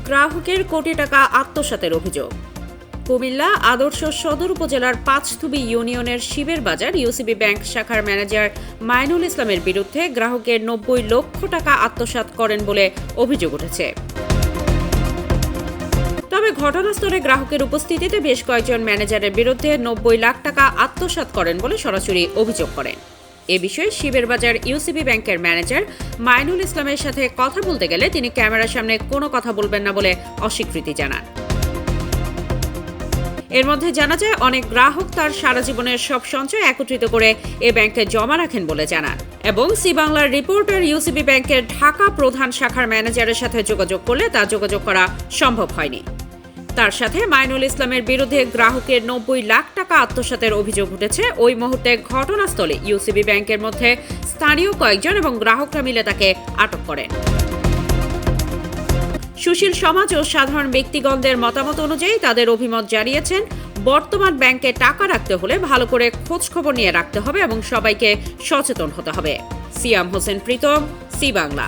গ্রাহকের কোটি টাকা আত্মসাতের অভিযোগ। কুমিল্লা আদর্শ সদর উপজেলার পাঁচথুবি ইউনিয়নের শিবের বাজার ইউসিবি ব্যাংক শাখার ম্যানেজার মাইনুল ইসলামের বিরুদ্ধে গ্রাহকের ৯০ লক্ষ টাকা আত্মসাৎ করেন বলে অভিযোগ উঠেছে। তবে ঘটনাস্থলে গ্রাহকের উপস্থিতিতে বেশ কয়েকজন ম্যানেজারের বিরুদ্ধে ৯০ লাখ টাকা আত্মসাৎ করেন বলে সরাসরি অভিযোগ করেন। এ বিষয়ে শিবের বাজার ইউসিবি ব্যাংকের ম্যানেজার মাইনুল ইসলামের সাথে কথা বলতে গেলে তিনি ক্যামেরার সামনে কোনো কথা বলবেন না বলে অস্বীকৃতি জানান। এর মধ্যে জানা যায় অনেক গ্রাহক তার সারা জীবনের সব সঞ্চয় একত্রিত করে এ ব্যাংকে জমা রাখেন বলে জানান এবং সি বাংলার রিপোর্টার ইউসিবি ব্যাংকের ঢাকা প্রধান শাখার ম্যানেজারের সাথে যোগাযোগ করলে তা যোগাযোগ করা সম্ভব হয়নি। তার সাথে মাইনুল ইসলামের বিরুদ্ধে গ্রাহকের ৯০ লাখ টাকা আত্মসাতের অভিযোগ উঠেছে। ওই মুহূর্তে ঘটনাস্থলে ইউসিবি ব্যাংকের মধ্যে স্থানীয় কয়েকজন এবং গ্রাহকরা মিলে তাকে আটক করেন। সুশীল সমাজ ও সাধারণ ব্যক্তিগণদের মতামত অনুযায়ী তাদের অভিমত জানিয়েছেন, বর্তমান ব্যাংকে টাকা রাখতে হলে ভালো করে খোঁজ খবর নিয়ে রাখতে হবে এবং সবাইকে সচেতন হতে হবে। সিয়াম হোসেন প্রীতম, সি বাংলা।